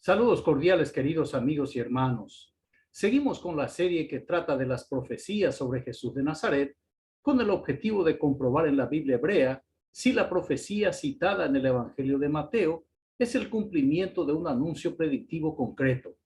Saludos cordiales, queridos amigos y hermanos. Seguimos con la serie que trata de las profecías sobre Jesús de Nazaret, con el objetivo de comprobar en la Biblia hebrea si la profecía citada en el Evangelio de Mateo es el cumplimiento de un anuncio predictivo concreto.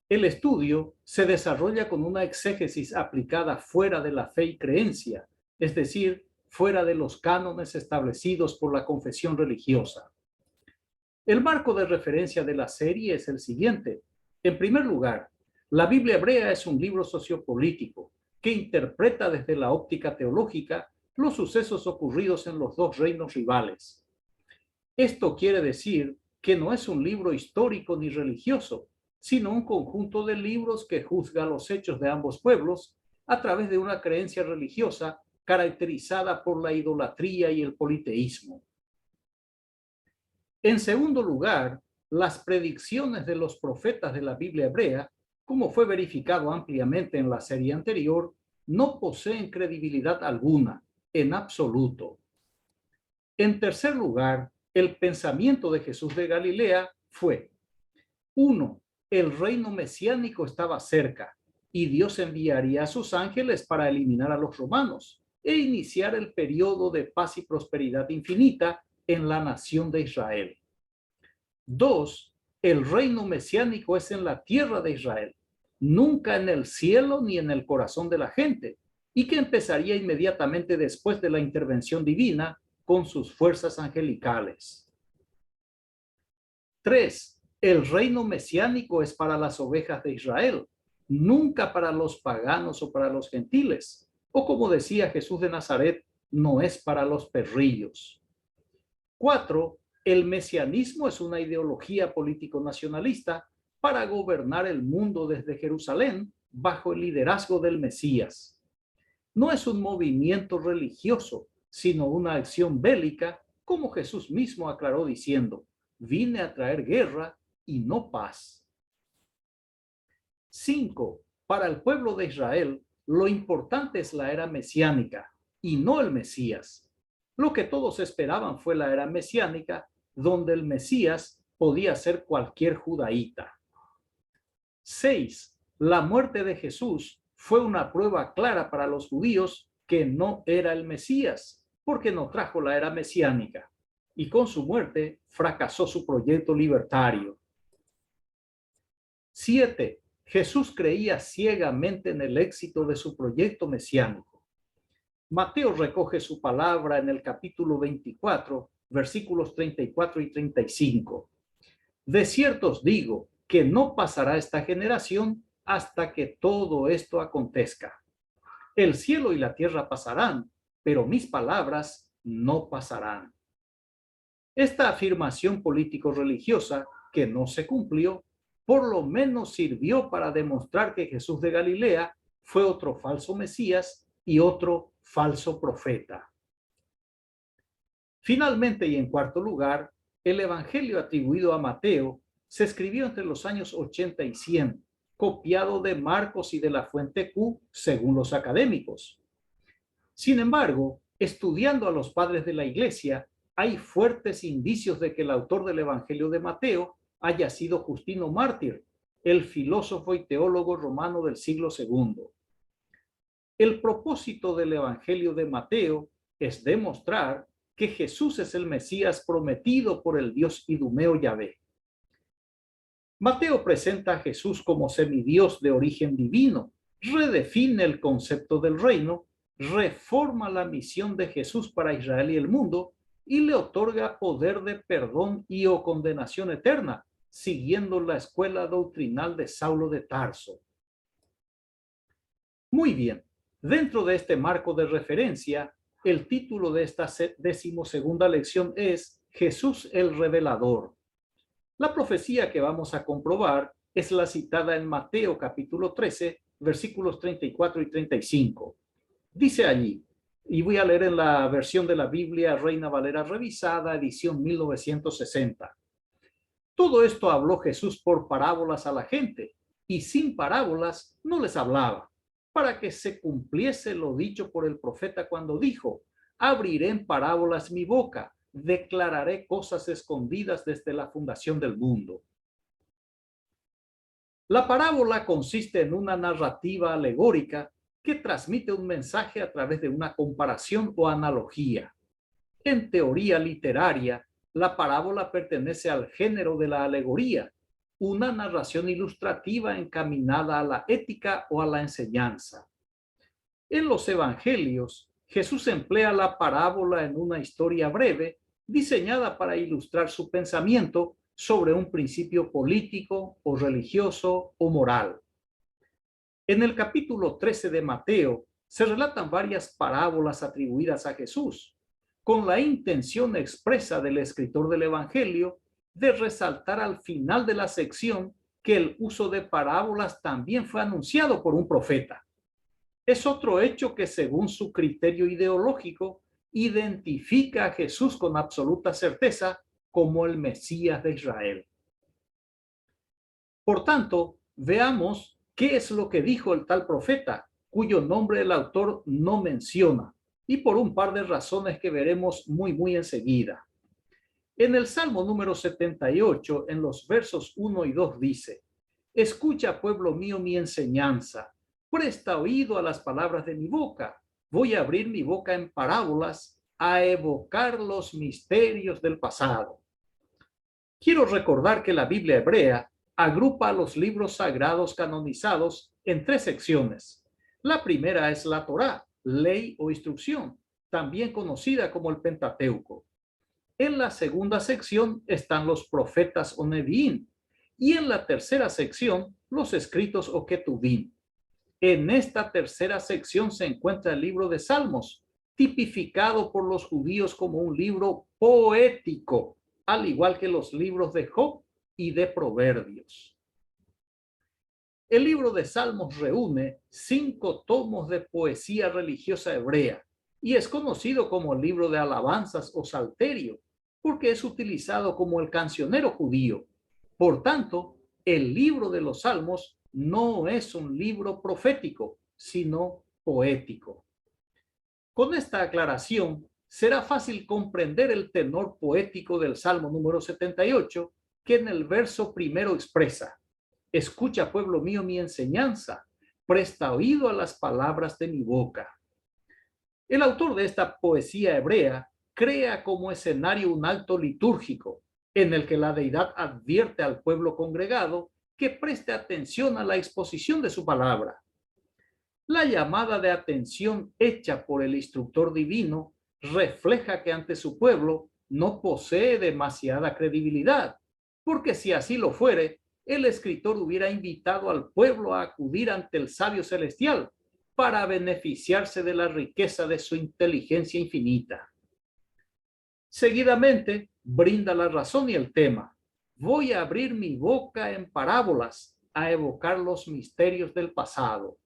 El estudio se desarrolla con una exégesis aplicada fuera de la fe y creencia, es decir, fuera de los cánones establecidos por la confesión religiosa. El marco de referencia de la serie es el siguiente. En primer lugar, la Biblia hebrea es un libro sociopolítico que interpreta desde la óptica teológica los sucesos ocurridos en los dos reinos rivales. Esto quiere decir que no es un libro histórico ni religioso, sino un conjunto de libros que juzga los hechos de ambos pueblos a través de una creencia religiosa caracterizada por la idolatría y el politeísmo. En segundo lugar, las predicciones de los profetas de la Biblia hebrea, como fue verificado ampliamente en la serie anterior, no poseen credibilidad alguna, en absoluto. En tercer lugar, el pensamiento de Jesús de Galilea fue: 1. El reino mesiánico estaba cerca y Dios enviaría a sus ángeles para eliminar a los romanos e iniciar el periodo de paz y prosperidad infinita en la nación de Israel. 2. El reino mesiánico es en la tierra de Israel, nunca en el cielo ni en el corazón de la gente, y que empezaría inmediatamente después de la intervención divina con sus fuerzas angelicales. 3. El reino mesiánico es para las ovejas de Israel, nunca para los paganos o para los gentiles, o como decía Jesús de Nazaret, no es para los perrillos. 4. El mesianismo es una ideología político-nacionalista para gobernar el mundo desde Jerusalén bajo el liderazgo del Mesías. No es un movimiento religioso, sino una acción bélica, como Jesús mismo aclaró diciendo: vine a traer guerra y no paz. 5. Para el pueblo de Israel, lo importante es la era mesiánica y no el Mesías. Lo que todos esperaban fue la era mesiánica, donde el Mesías podía ser cualquier judaíta. 6. La muerte de Jesús fue una prueba clara para los judíos que no era el Mesías, porque no trajo la era mesiánica, y con su muerte fracasó su proyecto libertario. 7. Jesús creía ciegamente en el éxito de su proyecto mesiánico. Mateo recoge su palabra en el capítulo 24, versículos 34 y 35. De cierto os digo que no pasará esta generación hasta que todo esto acontezca. El cielo y la tierra pasarán, pero mis palabras no pasarán. Esta afirmación político-religiosa, que no se cumplió, por lo menos sirvió para demostrar que Jesús de Galilea fue otro falso Mesías y otro falso profeta. Finalmente, y en cuarto lugar, el evangelio atribuido a Mateo se escribió entre los años 80 y 100, copiado de Marcos y de la fuente Q, según los académicos. Sin embargo, estudiando a los padres de la Iglesia, hay fuertes indicios de que el autor del evangelio de Mateo haya sido Justino Mártir, el filósofo y teólogo romano del siglo II. El propósito del evangelio de Mateo es demostrar que Jesús es el Mesías prometido por el Dios idumeo Yahvé. Mateo presenta a Jesús como semidios de origen divino, redefine el concepto del reino, reforma la misión de Jesús para Israel y el mundo y le otorga poder de perdón y o condenación eterna, siguiendo la escuela doctrinal de Saulo de Tarso. Muy bien, dentro de este marco de referencia, el título de esta 12ª lección es Jesús el Revelador. La profecía que vamos a comprobar es la citada en Mateo capítulo 13, versículos 34 y 35. Dice allí, y voy a leer en la versión de la Biblia Reina Valera revisada, edición 1960. Todo esto habló Jesús por parábolas a la gente, y sin parábolas no les hablaba, para que se cumpliese lo dicho por el profeta cuando dijo: abriré en parábolas mi boca, declararé cosas escondidas desde la fundación del mundo. La parábola consiste en una narrativa alegórica que transmite un mensaje a través de una comparación o analogía. En teoría literaria, la parábola pertenece al género de la alegoría, una narración ilustrativa encaminada a la ética o a la enseñanza. En los evangelios, Jesús emplea la parábola en una historia breve diseñada para ilustrar su pensamiento sobre un principio político o religioso o moral. En el capítulo 13 de Mateo se relatan varias parábolas atribuidas a Jesús, con la intención expresa del escritor del Evangelio de resaltar al final de la sección que el uso de parábolas también fue anunciado por un profeta. Es otro hecho que, según su criterio ideológico, identifica a Jesús con absoluta certeza como el Mesías de Israel. Por tanto, veamos qué es lo que dijo el tal profeta, cuyo nombre el autor no menciona, y por un par de razones que veremos muy enseguida. En el Salmo número 78, en los versos 1 y 2 dice: Escucha, pueblo mío, mi enseñanza, presta oído a las palabras de mi boca. Voy a abrir mi boca en parábolas, a evocar los misterios del pasado. Quiero recordar que la Biblia hebrea agrupa los libros sagrados canonizados en tres secciones. La primera es la Torá, ley o instrucción, también conocida como el Pentateuco. En la segunda sección están los profetas o neviín, y en la tercera sección los escritos o ketubín. En esta tercera sección se encuentra el libro de Salmos, tipificado por los judíos como un libro poético, al igual que los libros de Job y de Proverbios. El libro de Salmos reúne 5 tomos de poesía religiosa hebrea y es conocido como el libro de alabanzas o salterio, porque es utilizado como el cancionero judío. Por tanto, el libro de los Salmos no es un libro profético, sino poético. Con esta aclaración, será fácil comprender el tenor poético del Salmo número 78, que en el verso primero expresa: Escucha, pueblo mío, mi enseñanza, presta oído a las palabras de mi boca. El autor de esta poesía hebrea crea como escenario un acto litúrgico en el que la deidad advierte al pueblo congregado que preste atención a la exposición de su palabra. La llamada de atención hecha por el instructor divino refleja que ante su pueblo no posee demasiada credibilidad, porque si así lo fuere, el escritor hubiera invitado al pueblo a acudir ante el sabio celestial para beneficiarse de la riqueza de su inteligencia infinita. Seguidamente, brinda la razón y el tema. Voy a abrir mi boca en parábolas, a evocar los misterios del pasado.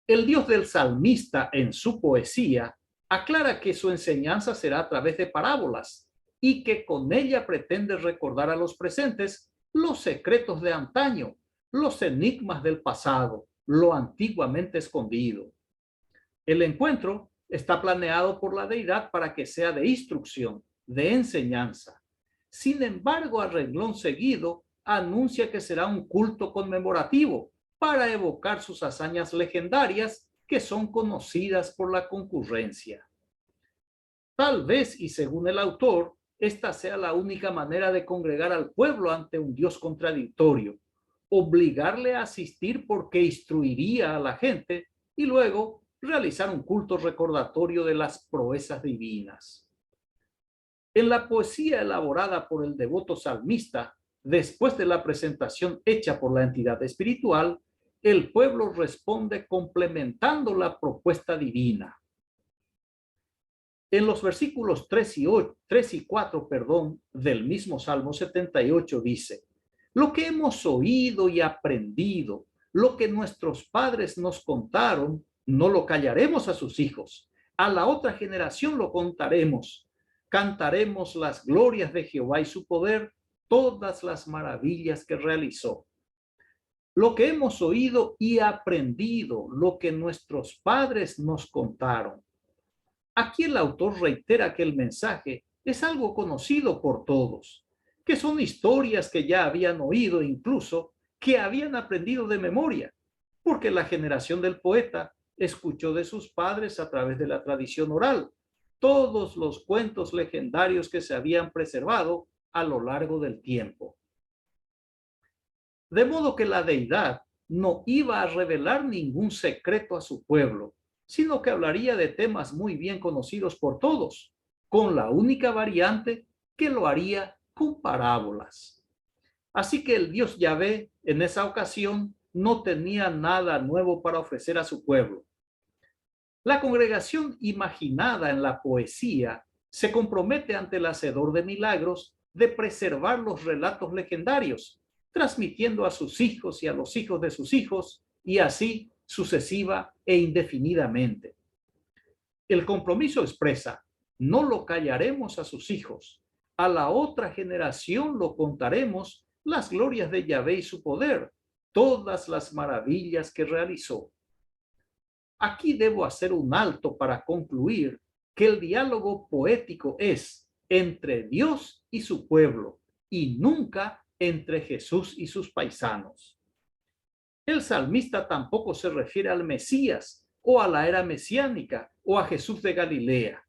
El Dios del salmista, en su poesía, aclara que su enseñanza será a través de parábolas y que con ella pretende recordar a los presentes los secretos de antaño, los enigmas del pasado, lo antiguamente escondido. El encuentro está planeado por la deidad para que sea de instrucción, de enseñanza. Sin embargo, a renglón seguido, anuncia que será un culto conmemorativo para evocar sus hazañas legendarias que son conocidas por la concurrencia. Tal vez, y según el autor, esta sea la única manera de congregar al pueblo ante un Dios contradictorio, obligarle a asistir porque instruiría a la gente y luego realizar un culto recordatorio de las proezas divinas. En la poesía elaborada por el devoto salmista, después de la presentación hecha por la entidad espiritual, el pueblo responde complementando la propuesta divina. En los versículos 3 y 4 del mismo Salmo 78 dice: Lo que hemos oído y aprendido, lo que nuestros padres nos contaron, no lo callaremos a sus hijos. A la otra generación lo contaremos. Cantaremos las glorias de Jehová y su poder, todas las maravillas que realizó. Lo que hemos oído y aprendido, lo que nuestros padres nos contaron. Aquí el autor reitera que el mensaje es algo conocido por todos, que son historias que ya habían oído incluso que habían aprendido de memoria, porque la generación del poeta escuchó de sus padres a través de la tradición oral todos los cuentos legendarios que se habían preservado a lo largo del tiempo. De modo que la deidad no iba a revelar ningún secreto a su pueblo, sino que hablaría de temas muy bien conocidos por todos, con la única variante que lo haría con parábolas. Así que el Dios Yahvé en esa ocasión no tenía nada nuevo para ofrecer a su pueblo. La congregación imaginada en la poesía se compromete ante el hacedor de milagros de preservar los relatos legendarios, transmitiendo a sus hijos y a los hijos de sus hijos, y así sucesiva e indefinidamente. El compromiso expresa: no lo callaremos a sus hijos, a la otra generación lo contaremos las glorias de Yahvé y su poder, todas las maravillas que realizó. Aquí debo hacer un alto para concluir que el diálogo poético es entre Dios y su pueblo y nunca entre Jesús y sus paisanos. El salmista tampoco se refiere al Mesías o a la era mesiánica o a Jesús de Galilea.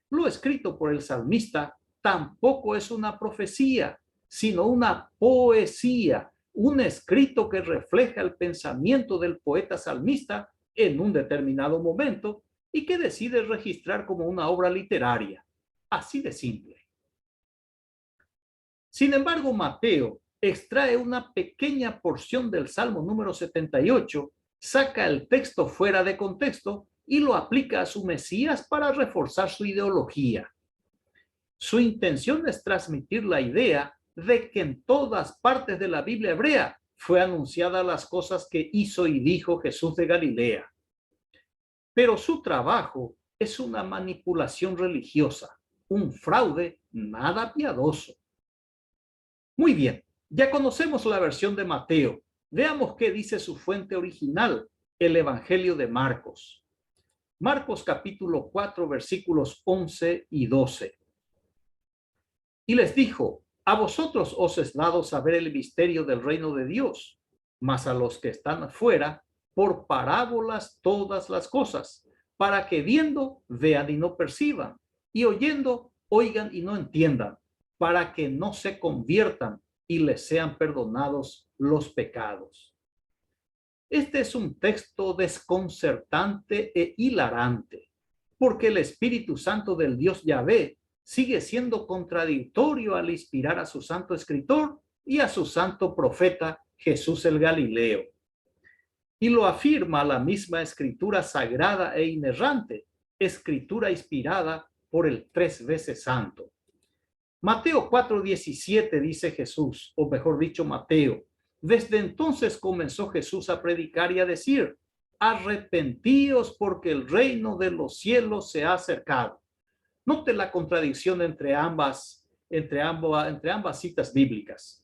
Lo escrito por el salmista tampoco es una profecía, sino una poesía, un escrito que refleja el pensamiento del poeta salmista en un determinado momento y que decide registrar como una obra literaria. Así de simple. Sin embargo, Mateo extrae una pequeña porción del Salmo número 78, saca el texto fuera de contexto y lo aplica a su Mesías para reforzar su ideología. Su intención es transmitir la idea de que en todas partes de la Biblia hebrea fue anunciada las cosas que hizo y dijo Jesús de Galilea. Pero su trabajo es una manipulación religiosa, un fraude nada piadoso. Muy bien, ya conocemos la versión de Mateo. Veamos qué dice su fuente original, el Evangelio de Marcos. Marcos capítulo 4, versículos 11 y 12. Y les dijo: a vosotros os es dado saber el misterio del reino de Dios, mas a los que están afuera, por parábolas todas las cosas, para que viendo vean y no perciban, y oyendo oigan y no entiendan, para que no se conviertan y les sean perdonados los pecados. Este es un texto desconcertante e hilarante, porque el Espíritu Santo del Dios Yahvé sigue siendo contradictorio al inspirar a su santo escritor y a su santo profeta Jesús el Galileo. Y lo afirma la misma escritura sagrada e inerrante, escritura inspirada por el 3 veces santo. Mateo 4:17 dice Jesús, o mejor dicho Mateo: desde entonces comenzó Jesús a predicar y a decir: arrepentíos porque el reino de los cielos se ha acercado. Note la contradicción entre ambas citas bíblicas.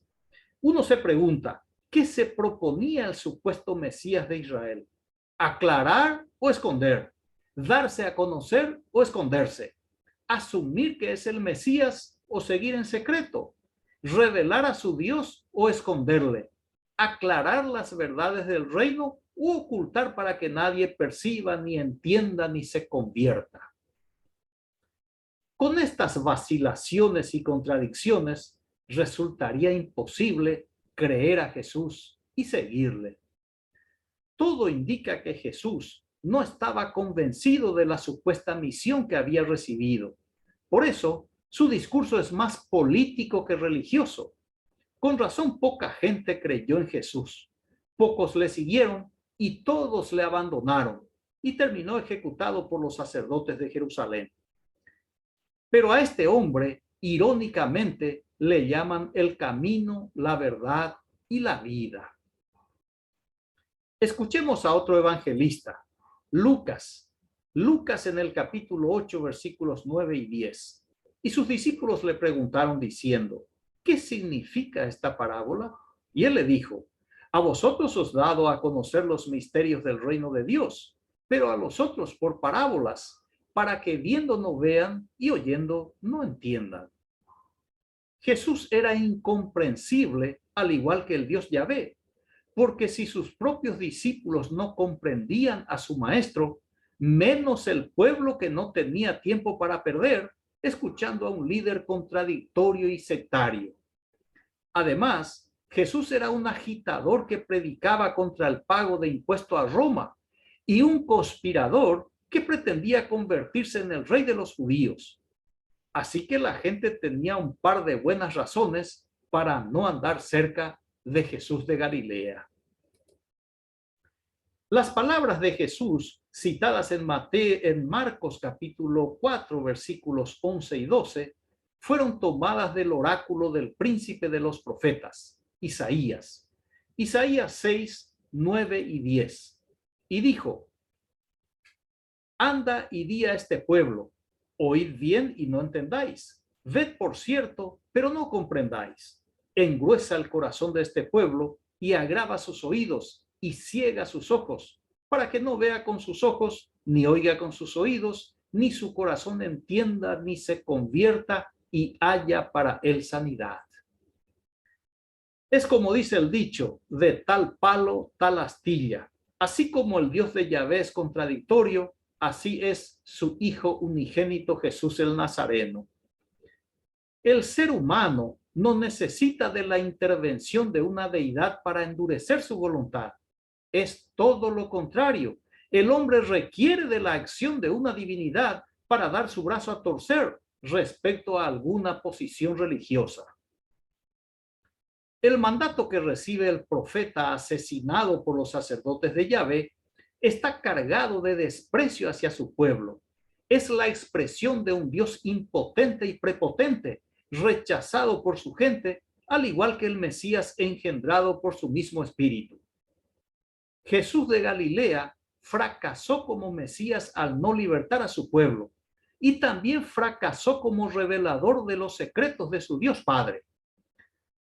Uno se pregunta: ¿qué se proponía el supuesto Mesías de Israel? ¿Aclarar o esconder? ¿Darse a conocer o esconderse? ¿Asumir que es el Mesías o seguir en secreto? ¿Revelar a su Dios o esconderle? ¿Aclarar las verdades del reino o ocultar para que nadie perciba, ni entienda, ni se convierta? Con estas vacilaciones y contradicciones, resultaría imposible creer a Jesús y seguirle. Todo indica que Jesús no estaba convencido de la supuesta misión que había recibido. Por eso, su discurso es más político que religioso. Con razón, poca gente creyó en Jesús. Pocos le siguieron y todos le abandonaron, y terminó ejecutado por los sacerdotes de Jerusalén. Pero a este hombre, irónicamente, le llaman el camino, la verdad y la vida. Escuchemos a otro evangelista, Lucas. Lucas en el capítulo 8, versículos 9 y 10. Y sus discípulos le preguntaron diciendo: ¿qué significa esta parábola? Y él le dijo: a vosotros os dado a conocer los misterios del reino de Dios, pero a los otros por parábolas, para que viendo no vean y oyendo no entiendan. Jesús era incomprensible, al igual que el Dios Yahvé, porque si sus propios discípulos no comprendían a su maestro, menos el pueblo que no tenía tiempo para perder, escuchando a un líder contradictorio y sectario. Además, Jesús era un agitador que predicaba contra el pago de impuestos a Roma y un conspirador que pretendía convertirse en el rey de los judíos. Así que la gente tenía un par de buenas razones para no andar cerca de Jesús de Galilea. Las palabras de Jesús citadas en Marcos capítulo 4 versículos 11 y 12 fueron tomadas del oráculo del príncipe de los profetas, Isaías. Isaías 6, 9 y 10. Y dijo: anda y di a este pueblo, oíd bien y no entendáis, ved por cierto, pero no comprendáis. Engruesa el corazón de este pueblo y agrava sus oídos y ciega sus ojos, para que no vea con sus ojos, ni oiga con sus oídos, ni su corazón entienda, ni se convierta y haya para él sanidad. Es como dice el dicho, de tal palo, tal astilla. Así como el Dios de Yahvé es contradictorio, así es su Hijo unigénito Jesús el Nazareno. El ser humano no necesita de la intervención de una deidad para endurecer su voluntad. Es todo lo contrario. El hombre requiere de la acción de una divinidad para dar su brazo a torcer respecto a alguna posición religiosa. El mandato que recibe el profeta asesinado por los sacerdotes de Yahvé está cargado de desprecio hacia su pueblo. Es la expresión de un Dios impotente y prepotente, rechazado por su gente, al igual que el Mesías engendrado por su mismo espíritu. Jesús de Galilea fracasó como Mesías al no libertar a su pueblo y también fracasó como revelador de los secretos de su Dios Padre.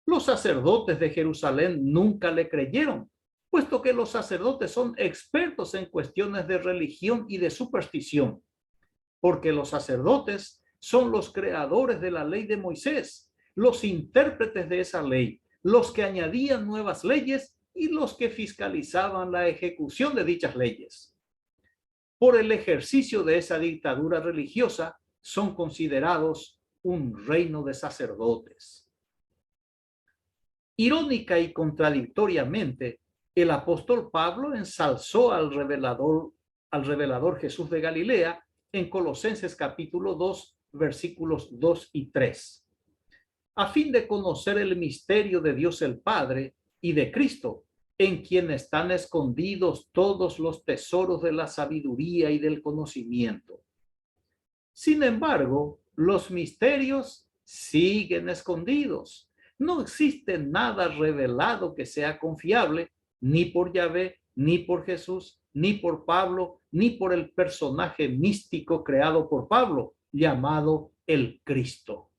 Los sacerdotes de Jerusalén nunca le creyeron, puesto que los sacerdotes son expertos en cuestiones de religión y de superstición, porque los sacerdotes son los creadores de la ley de Moisés, los intérpretes de esa ley, los que añadían nuevas leyes y los que fiscalizaban la ejecución de dichas leyes. Por el ejercicio de esa dictadura religiosa, son considerados un reino de sacerdotes. Irónica y contradictoriamente, el apóstol Pablo ensalzó al revelador Jesús de Galilea en Colosenses capítulo 2, versículos 2 y 3. A fin de conocer el misterio de Dios el Padre y de Cristo, en quien están escondidos todos los tesoros de la sabiduría y del conocimiento. Sin embargo, los misterios siguen escondidos. No existe nada revelado que sea confiable, ni por Yahvé, ni por Jesús, ni por Pablo, ni por el personaje místico creado por Pablo, llamado el Cristo.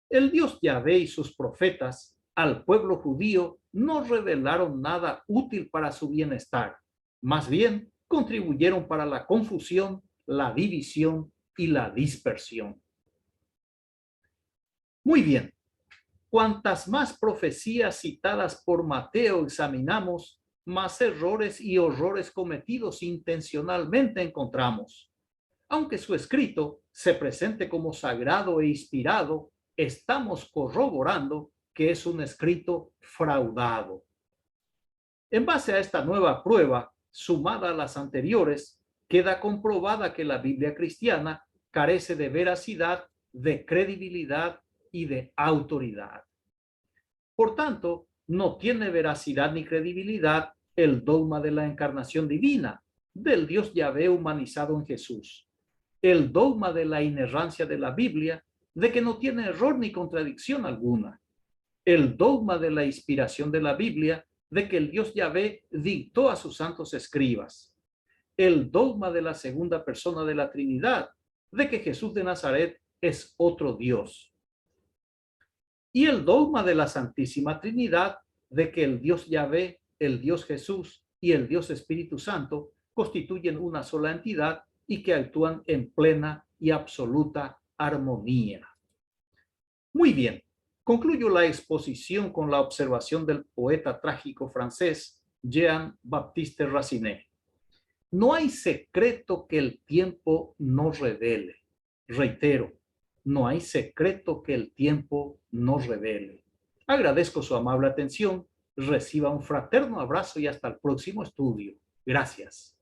El Dios Yahvé y sus profetas al pueblo judío no revelaron nada útil para su bienestar. Más bien, contribuyeron para la confusión, la división y la dispersión. Muy bien. Cuantas más profecías citadas por Mateo examinamos, más errores y horrores cometidos intencionalmente encontramos. Aunque su escrito se presente como sagrado e inspirado, estamos corroborando que es un escrito fraudado. En base a esta nueva prueba, sumada a las anteriores, queda comprobada que la Biblia cristiana carece de veracidad, de credibilidad y de autoridad. Por tanto, no tiene veracidad ni credibilidad el dogma de la encarnación divina, del Dios Yahvé humanizado en Jesús, el dogma de la inerrancia de la Biblia, de que no tiene error ni contradicción alguna, el dogma de la inspiración de la Biblia, de que el Dios Yahvé dictó a sus santos escribas, el dogma de la segunda persona de la Trinidad, de que Jesús de Nazaret es otro Dios, y el dogma de la Santísima Trinidad, de que el Dios Yahvé, el Dios Jesús y el Dios Espíritu Santo constituyen una sola entidad y que actúan en plena y absoluta armonía. Muy bien, Concluyo la exposición con la observación del poeta trágico francés Jean-Baptiste Racinet. No hay secreto que el tiempo no revele. Reitero, no hay secreto que el tiempo no revele. Agradezco su amable atención. Reciba un fraterno abrazo y hasta el próximo estudio. Gracias.